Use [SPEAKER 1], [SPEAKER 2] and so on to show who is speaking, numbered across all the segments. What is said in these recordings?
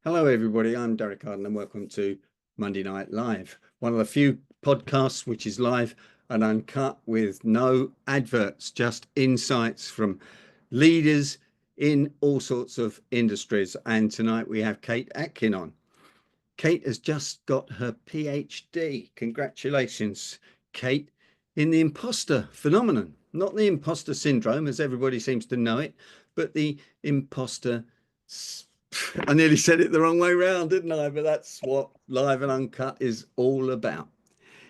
[SPEAKER 1] Hello, everybody. I'm Derek Arden, and welcome to Monday Night Live, one of the few podcasts which is live and uncut with no adverts, just insights from leaders in all sorts of industries. And tonight we have Kate Atkin on. Kate has just got her PhD. Congratulations, Kate, in the imposter phenomenon, not the imposter syndrome, as everybody seems to know it, but the imposter. I nearly said it the wrong way round, didn't I? But that's what Live and Uncut is all about,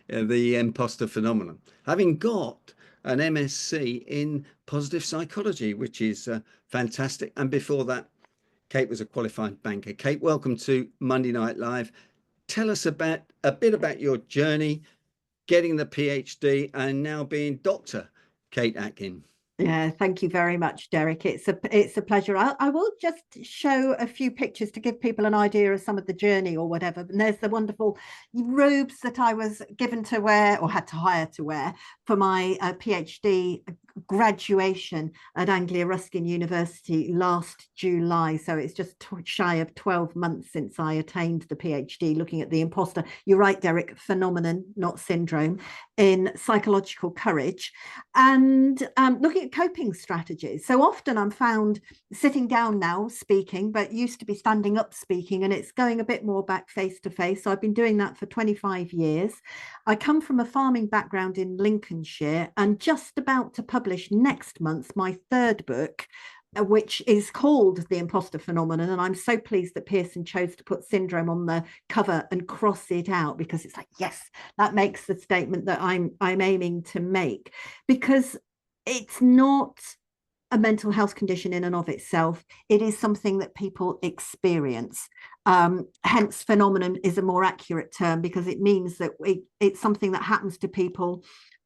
[SPEAKER 1] the imposter phenomenon. Having got an MSc in positive psychology, which is fantastic. And before that, Kate was a qualified banker. Kate, welcome to Monday Night Live. Tell us about a bit about your journey, getting the PhD, and now being Dr. Kate Atkin.
[SPEAKER 2] Yeah, thank you very much, Derek. It's a pleasure. I will just show a few pictures to give people an idea of some of the journey or whatever. And there's the wonderful robes that I was given to wear or had to hire to wear for my PhD graduation at Anglia Ruskin University last July. So it's just shy of 12 months since I attained the PhD, looking at the imposter. You're right, Derek, phenomenon, not syndrome, in psychological courage, and looking at coping strategies. So often I'm found sitting down now speaking, but used to be standing up speaking, and it's going a bit more back face to face. So I've been doing that for 25 years. I come from a farming background in Lincolnshire and just about to publish next month my third book, which is called The Imposter Phenomenon. And I'm so pleased that Pearson chose to put syndrome on the cover and cross it out, because it's like, yes, that makes the statement that I'm aiming to make, because it's not a mental health condition in and of itself. It is something that people experience. Hence, phenomenon is a more accurate term, because it means that it's something that happens to people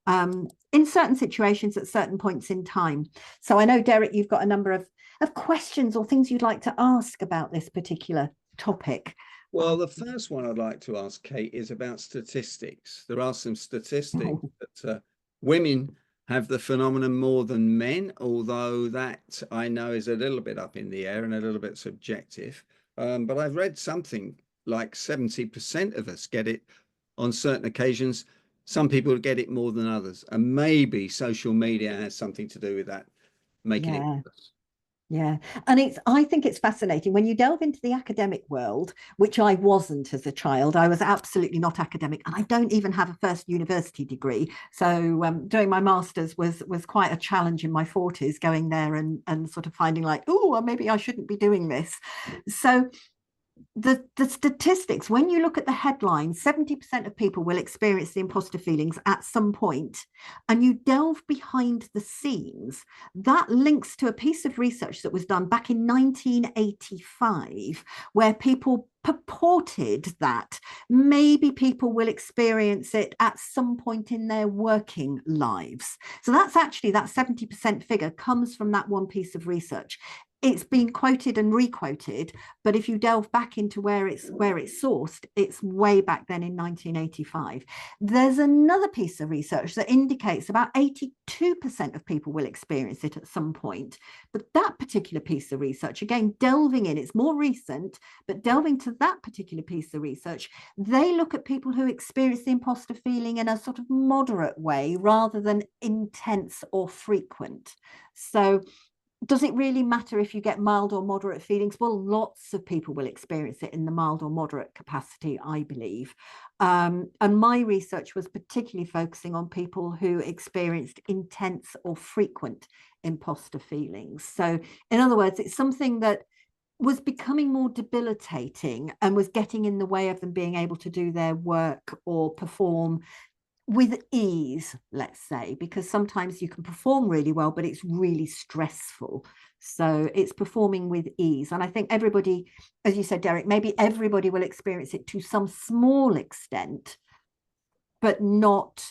[SPEAKER 2] in certain situations at certain points in time. So I know, Derek, you've got a number of questions or things you'd like to ask about this particular topic.
[SPEAKER 1] Well, the first one I'd like to ask Kate is about statistics. There are some statistics that women have the phenomenon more than men, although that I know is a little bit up in the air and a little bit subjective. But I've read something like 70% of us get it on certain occasions. Some people get it more than others, and maybe social media has something to do with that, making it
[SPEAKER 2] Yeah.
[SPEAKER 1] worse.
[SPEAKER 2] Yeah. And I think it's fascinating when you delve into the academic world, which I wasn't as a child. I was absolutely not academic, and I don't even have a first university degree. So doing my master's was quite a challenge in my 40s, going there and sort of finding like, oh, well, maybe I shouldn't be doing this. So the statistics, when you look at the headlines, 70% of people will experience the imposter feelings at some point, and you delve behind the scenes, that links to a piece of research that was done back in 1985, where people purported that maybe people will experience it at some point in their working lives. So that's actually, that 70% figure comes from that one piece of research. It's been quoted and requoted, but if you delve back into where it's sourced, it's way back then in 1985. There's another piece of research that indicates about 82% of people will experience it at some point. But that particular piece of research, again, delving in, it's more recent, but delving to that particular piece of research, they look at people who experience the imposter feeling in a sort of moderate way rather than intense or frequent. So does it really matter if you get mild or moderate feelings? Well, lots of people will experience it in the mild or moderate capacity, I believe. And my research was particularly focusing on people who experienced intense or frequent imposter feelings. So, in other words, it's something that was becoming more debilitating and was getting in the way of them being able to do their work or perform with ease, let's say, because sometimes you can perform really well, but it's really stressful. So it's performing with ease. And I think everybody, as you said, Derek, maybe everybody will experience it to some small extent, but not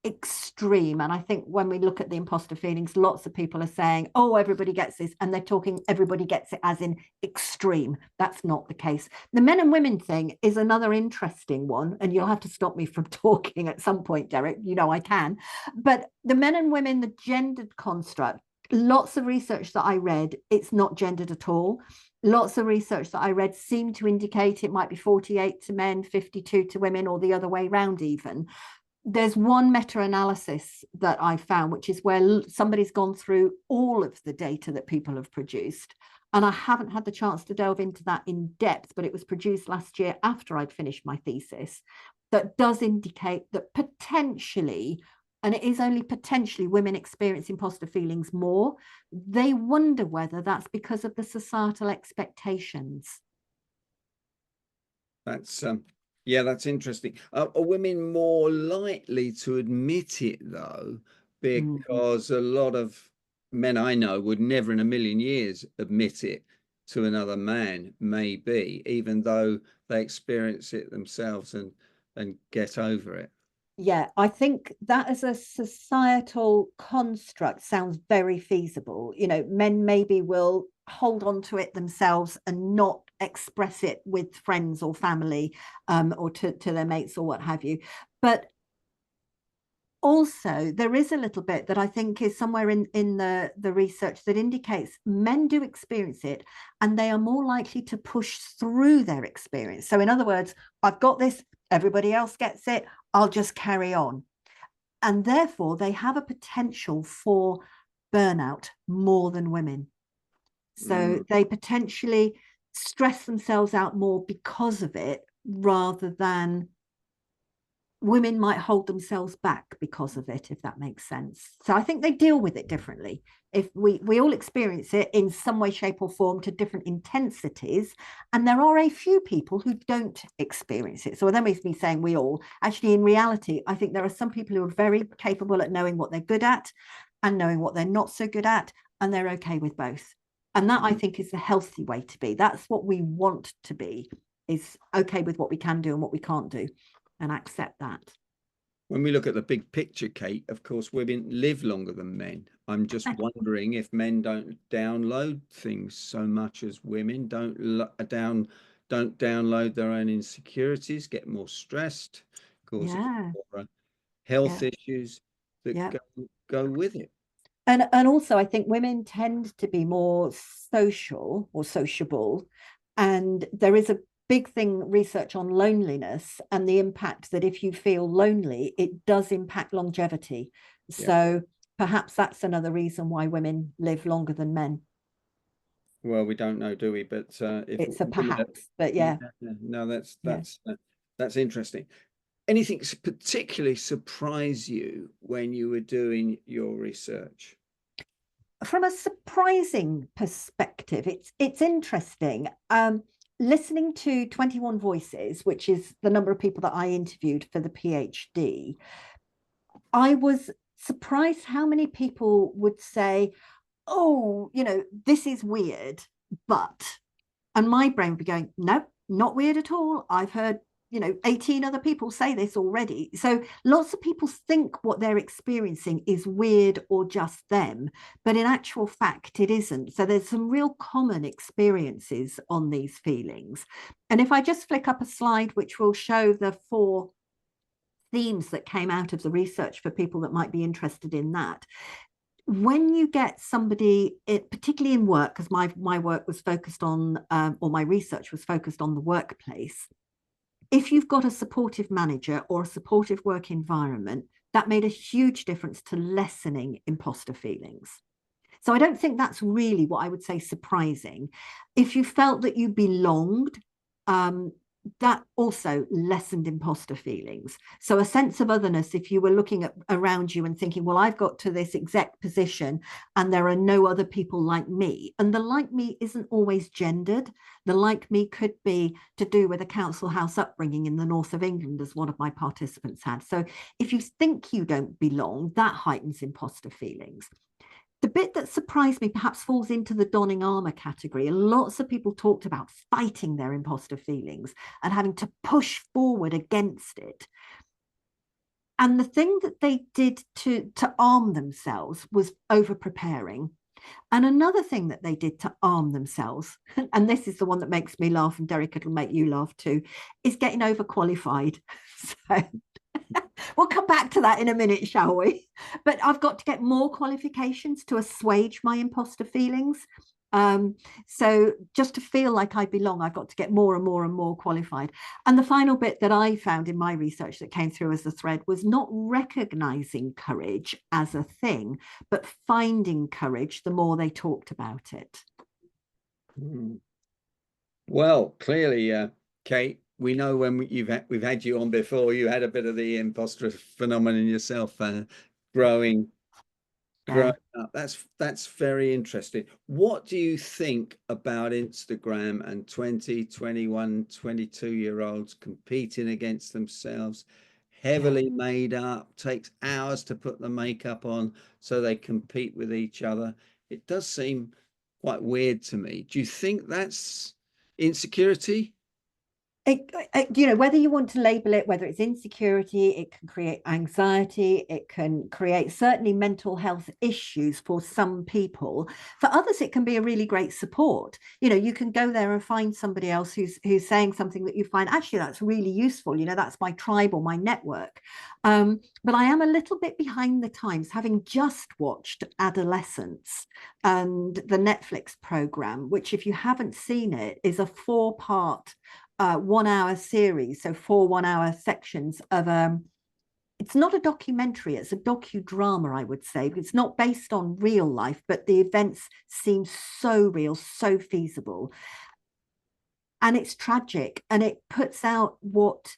[SPEAKER 2] extreme. And I think when we look at the imposter feelings, lots of people are saying, oh, everybody gets this, and they're talking everybody gets it as in extreme. That's not the case. The men and women thing is another interesting one, and you'll have to stop me from talking at some point, Derek. You know I can. But the men and women, the gendered construct, lots of research that I read, it's not gendered at all. Lots of research that I read seemed to indicate it might be 48 to men, 52 to women, or the other way around even. There's one meta-analysis that I found, which is where somebody's gone through all of the data that people have produced. And I haven't had the chance to delve into that in depth, but it was produced last year after I'd finished my thesis, that does indicate that potentially, and it is only potentially, women experience imposter feelings more. They wonder whether that's because of the societal expectations.
[SPEAKER 1] That's yeah, that's interesting. Are women more likely to admit it though? Because a lot of men I know would never in a million years admit it to another man, maybe, even though they experience it themselves and get over it.
[SPEAKER 2] Yeah, I think that as a societal construct sounds very feasible. You know, men maybe will hold on to it themselves and not express it with friends or family, or to their mates or what have you. But also there is a little bit that I think is somewhere in the research that indicates men do experience it, and they are more likely to push through their experience. So in other words, I've got this, everybody else gets it, I'll just carry on. And therefore they have a potential for burnout more than women. So they potentially stress themselves out more because of it, rather than women might hold themselves back because of it, if that makes sense. So I think they deal with it differently. If we all experience it in some way, shape or form to different intensities, and there are a few people who don't experience it. So that makes me saying we all, actually in reality, I think there are some people who are very capable at knowing what they're good at and knowing what they're not so good at, and they're okay with both. And that I think is the healthy way to be. That's what we want to be, is okay with what we can do and what we can't do, and accept that.
[SPEAKER 1] When we look at the big picture, Kate, of course, women live longer than men. I'm just wondering if men don't download things so much as women, don't download their own insecurities, get more stressed, causing more health issues that go with it.
[SPEAKER 2] And also I think women tend to be more social or sociable, and there is a big thing, research on loneliness and the impact that if you feel lonely, it does impact longevity. So perhaps that's another reason why women live longer than men.
[SPEAKER 1] Well, we don't know, do we? But if
[SPEAKER 2] it's a perhaps, but
[SPEAKER 1] no, that's interesting. Anything particularly surprise you when you were doing your research?
[SPEAKER 2] From a surprising perspective, it's interesting. Listening to 21 Voices, which is the number of people that I interviewed for the PhD, I was surprised how many people would say, oh, you know, this is weird, but, and my brain would be going, no, not weird at all. I've heard, you know, 18 other people say this already. So lots of people think what they're experiencing is weird or just them, but in actual fact, it isn't. So there's some real common experiences on these feelings. And if I just flick up a slide, which will show the 4 themes that came out of the research for people that might be interested in that. When you get somebody, particularly in work, because my work was focused on, or my research was focused on the workplace, if you've got a supportive manager or a supportive work environment, that made a huge difference to lessening imposter feelings. So I don't think that's really what I would say surprising. If you felt that you belonged, that also lessened imposter feelings. So a sense of otherness, if you were looking at around you and thinking, well, I've got to this exec position and there are no other people like me. And the like me isn't always gendered. The like me could be to do with a council house upbringing in the north of England, as one of my participants had. So if you think you don't belong, that heightens imposter feelings. The bit that surprised me perhaps falls into the donning armor category. Lots of people talked about fighting their imposter feelings and having to push forward against it. And the thing that they did to arm themselves was over preparing. And another thing that they did to arm themselves, and this is the one that makes me laugh, and Derek, it'll make you laugh too, is getting overqualified. So We'll come back to that in a minute, shall we? But I've got to get more qualifications to assuage my imposter feelings. So just to feel like I belong, I've got to get more and more and more qualified. And the final bit that I found in my research that came through as a thread was not recognizing courage as a thing, but finding courage the more they talked about it.
[SPEAKER 1] Well, clearly, Kate, we know when we've had you on before, you had a bit of the imposter phenomenon yourself, growing up. That's very interesting. What do you think about Instagram and 20, 21, 22-year-olds competing against themselves, heavily made up, takes hours to put the makeup on so they compete with each other? It does seem quite weird to me. Do you think that's insecurity?
[SPEAKER 2] Whether you want to label it, whether it's insecurity, it can create anxiety, it can create certainly mental health issues for some people. For others, it can be a really great support. You can go there and find somebody else who's saying something that you find, actually, that's really useful. That's my tribe or my network. But I am a little bit behind the times, having just watched Adolescence and the Netflix program, which, if you haven't seen it, is a 4-part 1-hour series, so 4 1-hour sections of it's not a documentary, it's a docudrama, I would say. It's not based on real life, but the events seem so real, so feasible. And it's tragic, and it puts out what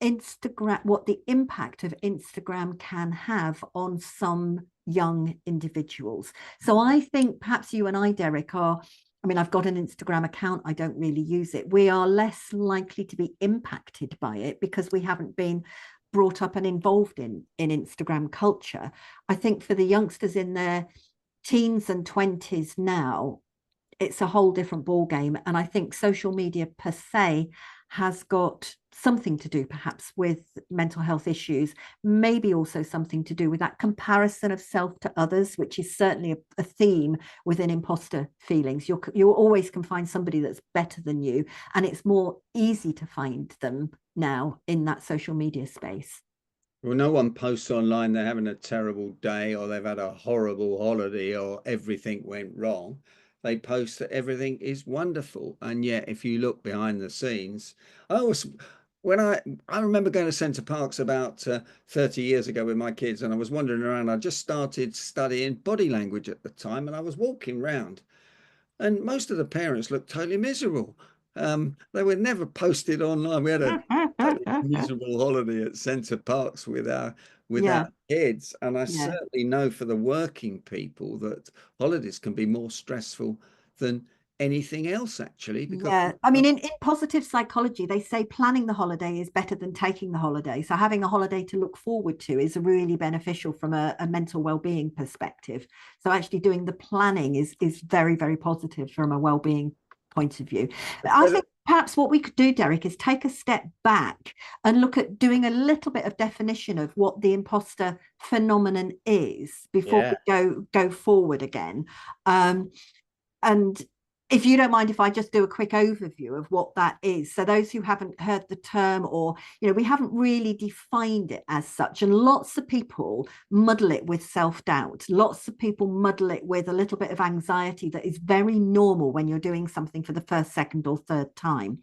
[SPEAKER 2] the impact of Instagram can have on some young individuals. So I think perhaps you and I, Derek, I've got an Instagram account. I don't really use it. We are less likely to be impacted by it because we haven't been brought up and involved in Instagram culture. I think for the youngsters in their teens and 20s now, it's a whole different ball game. And I think social media per se has got something to do perhaps with mental health issues, maybe also something to do with that comparison of self to others, which is certainly a theme within imposter feelings. You always can find somebody that's better than you, and it's more easy to find them now in that social media space.
[SPEAKER 1] Well, no one posts online they're having a terrible day or they've had a horrible holiday or everything went wrong. They post that everything is wonderful. And yet, if you look behind the scenes, I remember going to Centre Parks about 30 years ago with my kids, and I was wandering around. I just started studying body language at the time, and I was walking around, and most of the parents looked totally miserable. They were never posted online. We had a totally miserable holiday at Centre Parks with our kids, and I certainly know for the working people that holidays can be more stressful than anything else, actually. Because
[SPEAKER 2] in positive psychology, they say planning the holiday is better than taking the holiday. So having a holiday to look forward to is really beneficial from a mental well-being perspective. So actually doing the planning is very, very positive from a well-being point of view. I think perhaps what we could do, Derek, is take a step back and look at doing a little bit of definition of what the imposter phenomenon is before we go forward again. And if you don't mind if I just do a quick overview of what that is. So those who haven't heard the term, or, we haven't really defined it as such. And lots of people muddle it with self-doubt. Lots of people muddle it with a little bit of anxiety that is very normal when you're doing something for the first, second, or third time.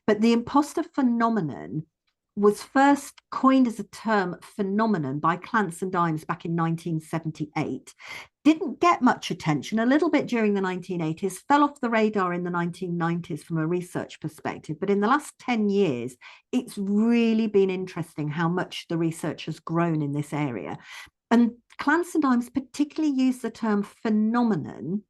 [SPEAKER 2] But the imposter phenomenon was first coined as a term phenomenon by Clance and Dimes back in 1978. Didn't get much attention, a little bit during the 1980s, fell off the radar in the 1990s from a research perspective. But in the last 10 years, it's really been interesting how much the research has grown in this area. And Clance and Dimes particularly use the term phenomenon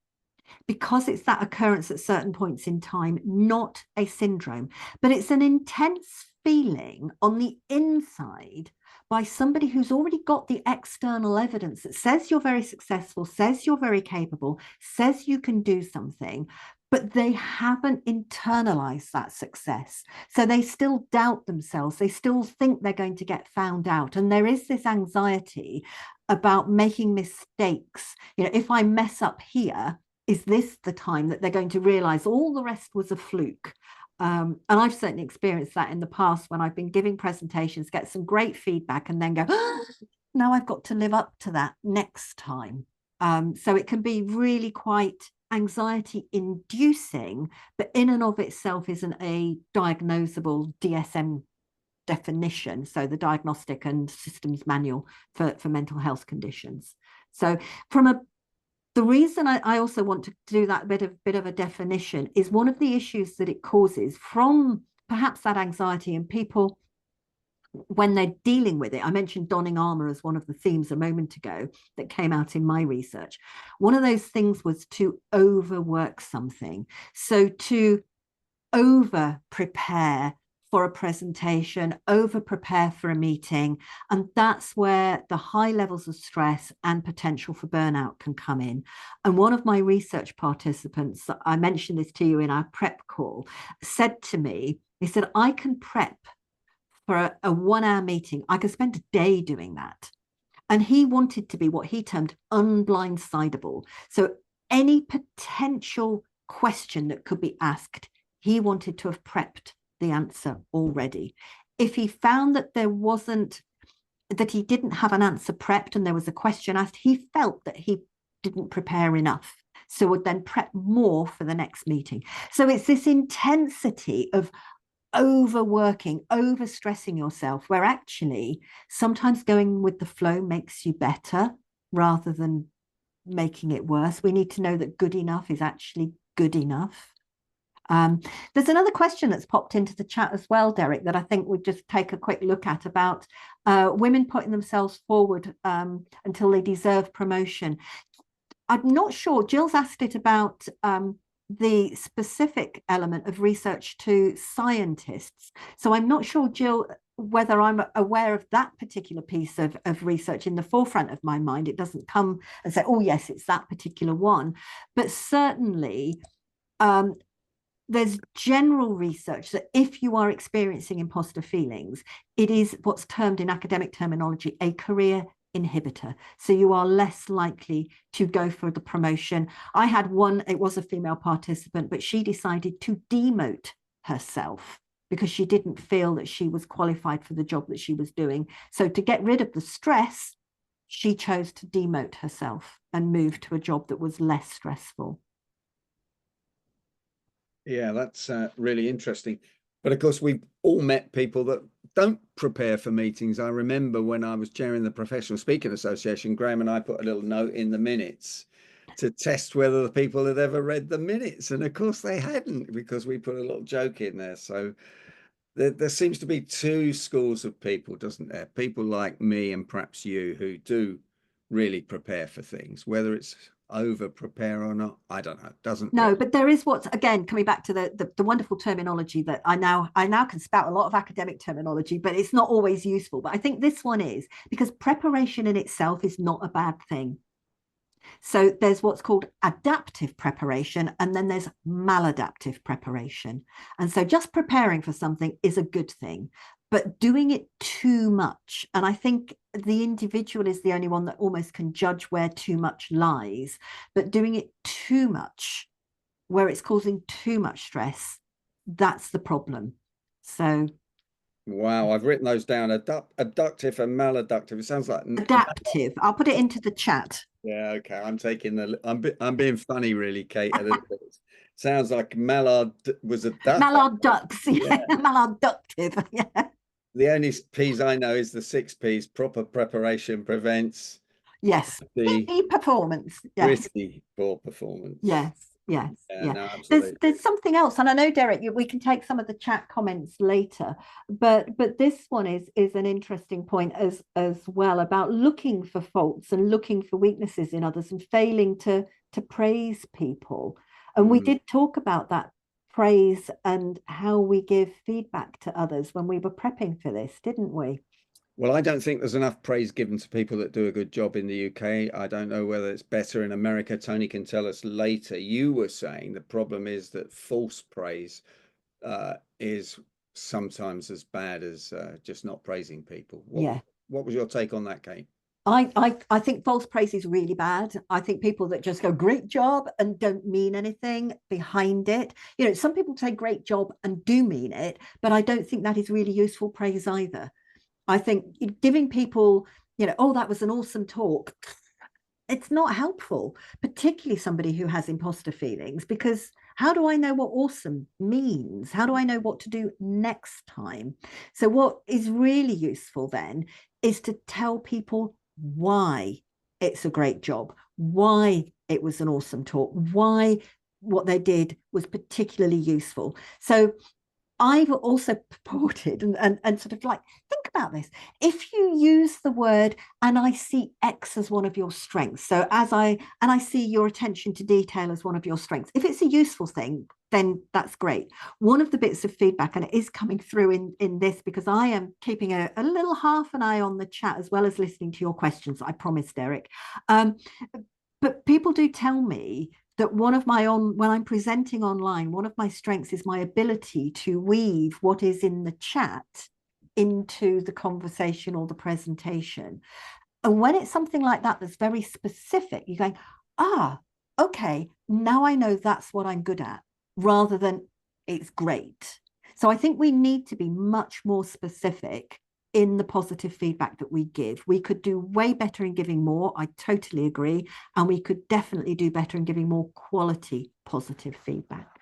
[SPEAKER 2] because it's that occurrence at certain points in time, not a syndrome, but it's an intense feeling on the inside by somebody who's already got the external evidence that says you're very successful, says you're very capable, says you can do something, but they haven't internalized that success. So they still doubt themselves. They still think they're going to get found out. And there is this anxiety about making mistakes. If I mess up here, is this the time that they're going to realize all the rest was a fluke? And I've certainly experienced that in the past when I've been giving presentations, get some great feedback, and then go, oh, now I've got to live up to that next time. So it can be really quite anxiety inducing, but in and of itself isn't a diagnosable DSM definition. So the Diagnostic and Systems Manual for mental health conditions. So the reason I also want to do that bit of a definition is one of the issues that it causes from perhaps that anxiety in people when they're dealing with it. I mentioned donning armor as one of the themes a moment ago that came out in my research. One of those things was to overwork something. So to over prepare for a presentation, over prepare for a meeting. And that's where the high levels of stress and potential for burnout can come in. And one of my research participants, I mentioned this to you in our prep call, said to me, he said, I can prep for a 1 hour meeting. I could spend a day doing that. And he wanted to be what he termed unblindsidable. So any potential question that could be asked, he wanted to have prepped the answer already. If he found that he didn't have an answer prepped and there was a question asked, he felt that he didn't prepare enough. So would then prep more for the next meeting. So it's this intensity of overworking, overstressing yourself, where actually sometimes going with the flow makes you better rather than making it worse. We need to know that good enough is actually good enough. There's another question that's popped into the chat as well, Derek, that I think we'd just take a quick look at about women putting themselves forward until they deserve promotion. I'm not sure. Jill's asked it about the specific element of research to scientists. So I'm not sure, Jill, whether I'm aware of that particular piece of research in the forefront of my mind. It doesn't come and say, oh, yes, it's that particular one. But certainly, there's general research that if you are experiencing imposter feelings, it is what's termed in academic terminology a career inhibitor. So you are less likely to go for the promotion. I had one, it was a female participant, but she decided to demote herself because she didn't feel that she was qualified for the job that she was doing. So to get rid of the stress, she chose to demote herself and move to a job that was less stressful.
[SPEAKER 1] Yeah, that's really interesting. But of course, we've all met people that don't prepare for meetings. I remember when I was chairing the Professional Speaking Association, Graham and I put a little note in the minutes to test whether the people had ever read the minutes. And of course, they hadn't, because we put a little joke in there. So there seems to be two schools of people, doesn't there? People like me and perhaps you who do really prepare for things, whether it's over prepare or not, I don't know. It doesn't
[SPEAKER 2] no
[SPEAKER 1] really.
[SPEAKER 2] But there is, what's again coming back to the wonderful terminology that I now can spout a lot of academic terminology, but it's not always useful. But I think this one is, because preparation in itself is not a bad thing. So there's what's called adaptive preparation, and then there's maladaptive preparation. And so just preparing for something is a good thing, but doing it too much, and I think the individual is the only one that almost can judge where too much lies, but doing it too much, where it's causing too much stress, that's the problem. So
[SPEAKER 1] Wow, I've written those down. Adductive and maladductive. It sounds like
[SPEAKER 2] adaptive, I'll put it into the chat.
[SPEAKER 1] Yeah, okay. I'm taking I'm being funny, really, Kate. A little bit. Sounds like mallard was a duck.
[SPEAKER 2] Mallard ducks, yeah. Maladductive, yeah.
[SPEAKER 1] The only P's I know is the 6 P's. Proper preparation prevents.
[SPEAKER 2] Yes.
[SPEAKER 1] The
[SPEAKER 2] performance. Yes.
[SPEAKER 1] Risky poor performance.
[SPEAKER 2] Yes. Yes.
[SPEAKER 1] Yeah.
[SPEAKER 2] Yeah.
[SPEAKER 1] No, absolutely.
[SPEAKER 2] There's something else, and I know, Derek, we can take some of the chat comments later, but this one is an interesting point as well, about looking for faults and looking for weaknesses in others and failing to praise people. And we did talk about that praise and how we give feedback to others when we were prepping for this, didn't we?
[SPEAKER 1] Well, I don't think there's enough praise given to people that do a good job in the UK. I don't know whether it's better in America. Tony can tell us later. You were saying the problem is that false praise is sometimes as bad as just not praising people. What was your take on that, Kate?
[SPEAKER 2] I think false praise is really bad. I think people that just go great job and don't mean anything behind it. You know, some people say great job and do mean it, but I don't think that is really useful praise either. I think giving people, you know, oh, that was an awesome talk. It's not helpful, particularly somebody who has imposter feelings, because how do I know what awesome means? How do I know what to do next time? So, what is really useful then is to tell people why it's a great job, why it was an awesome talk, why what they did was particularly useful. So, I've also purported and sort of like, think about this. If you use the word, and I see X as one of your strengths, so I see your attention to detail as one of your strengths, if it's a useful thing, then that's great. One of the bits of feedback, and it is coming through in this, because I am keeping a little half an eye on the chat as well as listening to your questions, I promise, Derek. But people do tell me that when I'm presenting online, one of my strengths is my ability to weave what is in the chat into the conversation or the presentation. And when it's something like that that's very specific, you're going, okay, now I know that's what I'm good at, rather than it's great. So I think we need to be much more specific in the positive feedback that we give. We could do way better in giving more. I totally agree. And we could definitely do better in giving more quality positive feedback.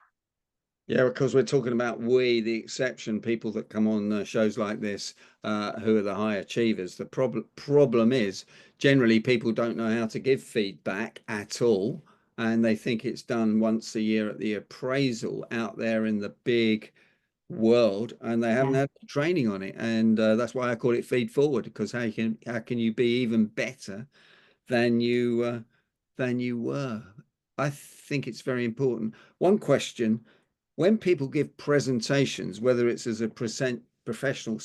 [SPEAKER 1] Yeah, because we're talking about we, the exception, people that come on shows like this, who are the high achievers. The problem is generally people don't know how to give feedback at all. And they think it's done once a year at the appraisal out there in the big world, and they haven't had training on it. And that's why I call it feed forward, because how can you be even better than you were? I think it's very important. One question: when people give presentations, whether it's as a professional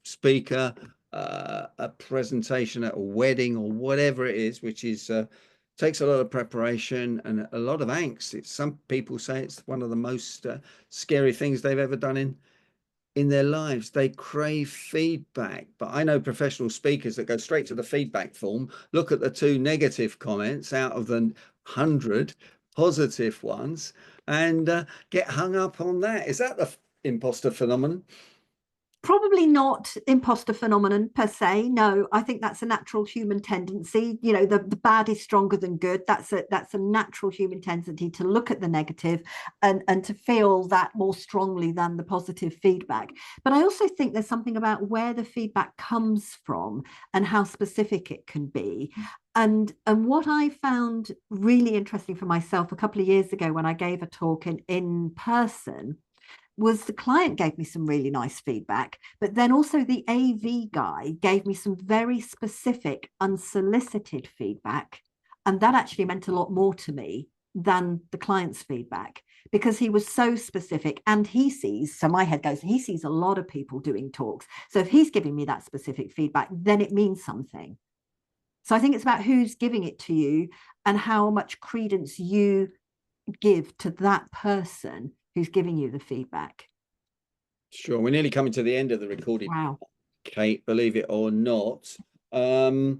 [SPEAKER 1] speaker, a presentation at a wedding, or whatever it is, which is takes a lot of preparation and a lot of angst. It's, some people say it's one of the most scary things they've ever done in their lives. They crave feedback. But I know professional speakers that go straight to the feedback form, look at the 2 negative comments out of the 100 positive ones, and get hung up on that. Is that the imposter phenomenon?
[SPEAKER 2] Probably not imposter phenomenon per se. No, I think that's a natural human tendency. You know, the bad is stronger than good. That's a natural human tendency to look at the negative and to feel that more strongly than the positive feedback. But I also think there's something about where the feedback comes from and how specific it can be. And what I found really interesting for myself a couple of years ago when I gave a talk in person was the client gave me some really nice feedback, but then also the AV guy gave me some very specific, unsolicited feedback. And that actually meant a lot more to me than the client's feedback, because he was so specific, and he sees, so my head goes, he sees a lot of people doing talks. So if he's giving me that specific feedback, then it means something. So I think it's about who's giving it to you and how much credence you give to that person who's giving you the feedback.
[SPEAKER 1] Sure. We're nearly coming to the end of the recording.
[SPEAKER 2] Wow.
[SPEAKER 1] Kate, believe it or not. Do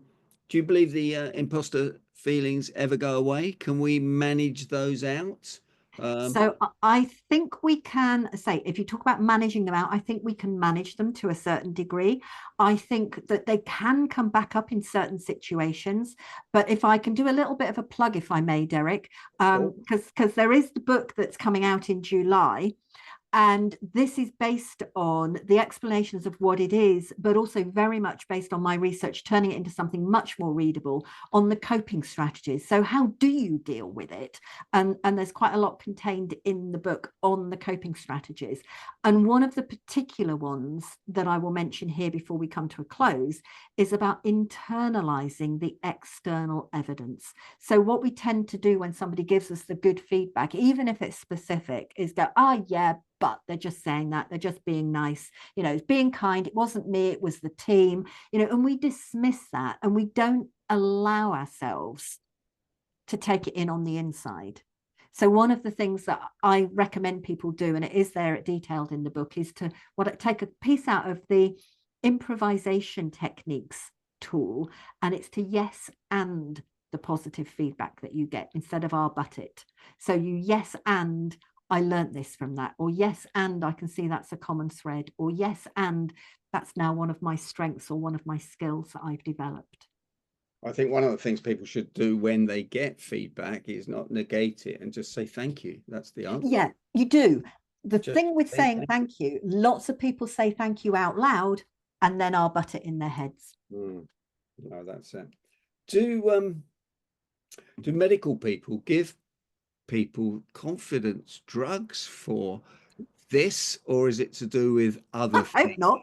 [SPEAKER 1] you believe the imposter feelings ever go away? Can we manage those out?
[SPEAKER 2] So I think we can say, if you talk about managing them out, I think we can manage them to a certain degree. I think that they can come back up in certain situations. But if I can do a little bit of a plug, if I may, Derek, because there is the book that's coming out in July. And this is based on the explanations of what it is, but also very much based on my research, turning it into something much more readable on the coping strategies. So how do you deal with it? And there's quite a lot contained in the book on the coping strategies. And one of the particular ones that I will mention here before we come to a close is about internalizing the external evidence. So what we tend to do when somebody gives us the good feedback, even if it's specific, is go, yeah, but they're just saying that, they're just being nice, you know, being kind. It wasn't me, it was the team, you know, and we dismiss that and we don't allow ourselves to take it in on the inside. So one of the things that I recommend people do, and it is there detailed in the book, is to take a piece out of the improvisation techniques tool, and it's to yes and the positive feedback that you get instead of but it. So you yes and I learned this from that, or yes and I can see that's a common thread, or yes and that's now one of my strengths or one of my skills that I've developed.
[SPEAKER 1] I think one of the things people should do when they get feedback is not negate it and just say thank you. That's the answer.
[SPEAKER 2] Yeah, you do. The
[SPEAKER 1] Just
[SPEAKER 2] thing with
[SPEAKER 1] say
[SPEAKER 2] saying thank you, lots of people say thank you out loud and then but it in their heads.
[SPEAKER 1] No, that's it. Do medical people give people confidence drugs for this, or is it to do with other
[SPEAKER 2] I hope
[SPEAKER 1] things?
[SPEAKER 2] not.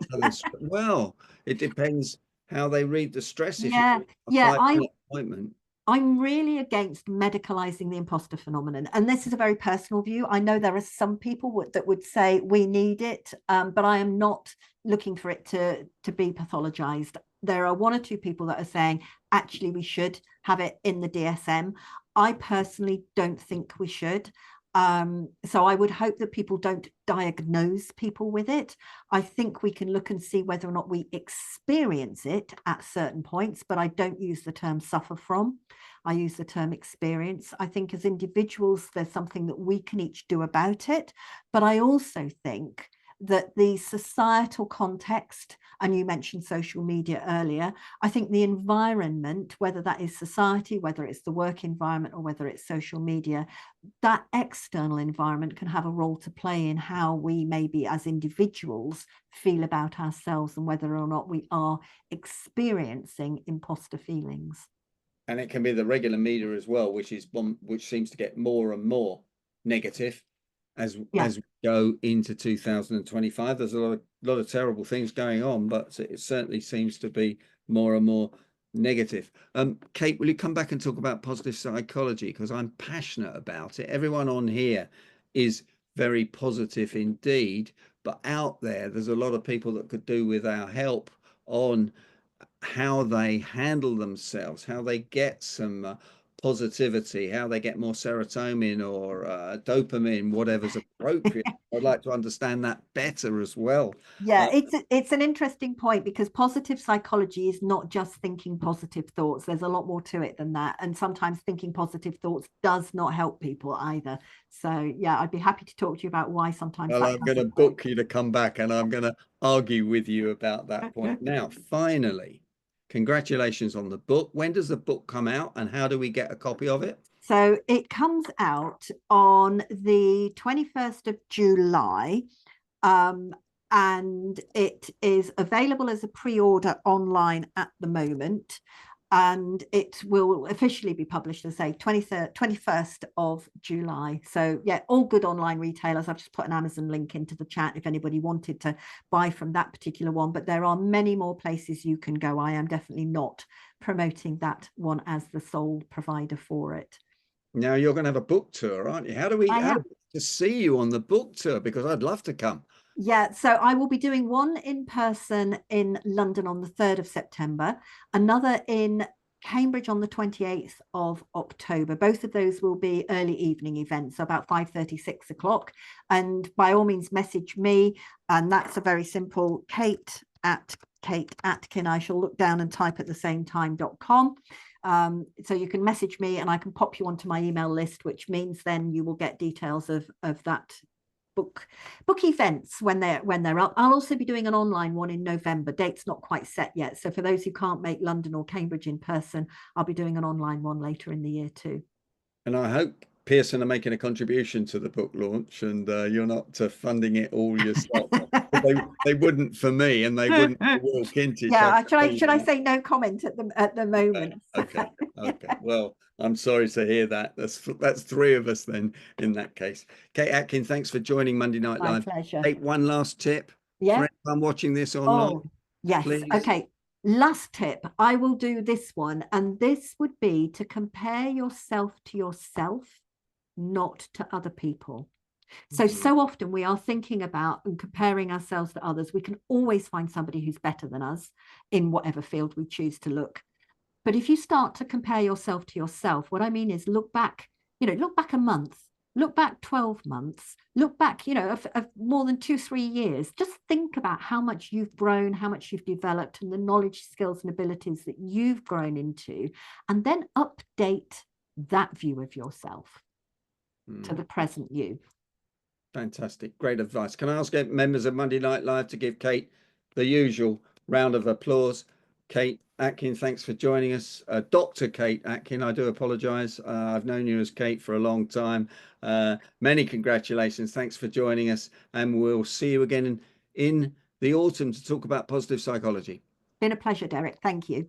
[SPEAKER 1] Well, it depends how they read the stress. If you
[SPEAKER 2] Yeah,
[SPEAKER 1] a
[SPEAKER 2] yeah.
[SPEAKER 1] 5-minute appointment.
[SPEAKER 2] I'm really against medicalizing the imposter phenomenon. And this is a very personal view. I know there are some people that would say we need it, but I am not looking for it to be pathologized. There are one or two people that are saying, actually, we should have it in the DSM. I personally don't think we should. So I would hope that people don't diagnose people with it. I think we can look and see whether or not we experience it at certain points, but I don't use the term suffer from. I use the term experience. I think as individuals, there's something that we can each do about it. But I also think that the societal context, and you mentioned social media earlier, I think the environment, whether that is society, whether it's the work environment, or whether it's social media, that external environment can have a role to play in how we maybe as individuals feel about ourselves and whether or not we are experiencing imposter feelings.
[SPEAKER 1] And it can be the regular media as well, which seems to get more and more negative as we go into 2025. There's a lot of terrible things going on, but it certainly seems to be more and more negative. Kate, will you come back and talk about positive psychology? Because I'm passionate about it. Everyone on here is very positive indeed, but out there's a lot of people that could do with our help on how they handle themselves, how they get some positivity, how they get more serotonin or dopamine, whatever's appropriate. I'd like to understand that better as well.
[SPEAKER 2] Yeah, it's an interesting point because positive psychology is not just thinking positive thoughts. There's a lot more to it than that. And sometimes thinking positive thoughts does not help people either. So yeah, I'd be happy to talk to you about why sometimes.
[SPEAKER 1] Well, I'm going to book you to come back and I'm going to argue with you about that point. Now, finally, congratulations on the book. When does the book come out and how do we get a copy of it?
[SPEAKER 2] So it comes out on the 21st of July. And it is available as a pre-order online at the moment. And it will officially be published, as I say, 21st of July. So yeah, all good online retailers. I've just put an Amazon link into the chat if anybody wanted to buy from that particular one. But there are many more places you can go. I am definitely not promoting that one as the sole provider for it.
[SPEAKER 1] Now you're going to have a book tour, aren't you? How do we to see you on the book tour? Because I'd love to come.
[SPEAKER 2] Yeah, so I will be doing one in person in London on the 3rd of September, another in Cambridge on the 28th of October. Both of those will be early evening events, so about 5:30, 6 o'clock. And by all means, message me. And that's a very simple Kate Atkin. I shall look down and type at the same time.com. So you can message me and I can pop you onto my email list, which means then you will get details of that book events when they're up. I'll also be doing an online one in November. Date's not quite set yet. So for those who can't make London or Cambridge in person, I'll be doing an online one later in the year too.
[SPEAKER 1] And I hope Pearson are making a contribution to the book launch and you're not funding it all yourself. they wouldn't for me and they wouldn't for Will Kintich.
[SPEAKER 2] Yeah, should I say no comment at the moment?
[SPEAKER 1] Okay. Well, I'm sorry to hear that. That's three of us then in that case. Kate Atkin, thanks for joining Monday Night Live.
[SPEAKER 2] My pleasure.
[SPEAKER 1] Kate, one last tip for anyone watching this online.
[SPEAKER 2] Oh, yes.
[SPEAKER 1] Please.
[SPEAKER 2] Okay. Last tip. I will do this one, and this would be to compare yourself to yourself, not to other people. So often we are thinking about and comparing ourselves to others. We can always find somebody who's better than us in whatever field we choose to look. But if you start to compare yourself to yourself, what I mean is look back a month, look back 12 months, look back, of more than 2-3 years. Just think about how much you've grown, how much you've developed, and the knowledge, skills, and abilities that you've grown into, and then update that view of yourself to the present you.
[SPEAKER 1] Fantastic. Great advice. Can I ask members of Monday Night Live to give Kate the usual round of applause? Kate Atkin, thanks for joining us. Dr. Kate Atkin, I do apologise. I've known you as Kate for a long time. Many congratulations. Thanks for joining us. And we'll see you again in the autumn to talk about positive psychology.
[SPEAKER 2] Been a pleasure, Derek. Thank you.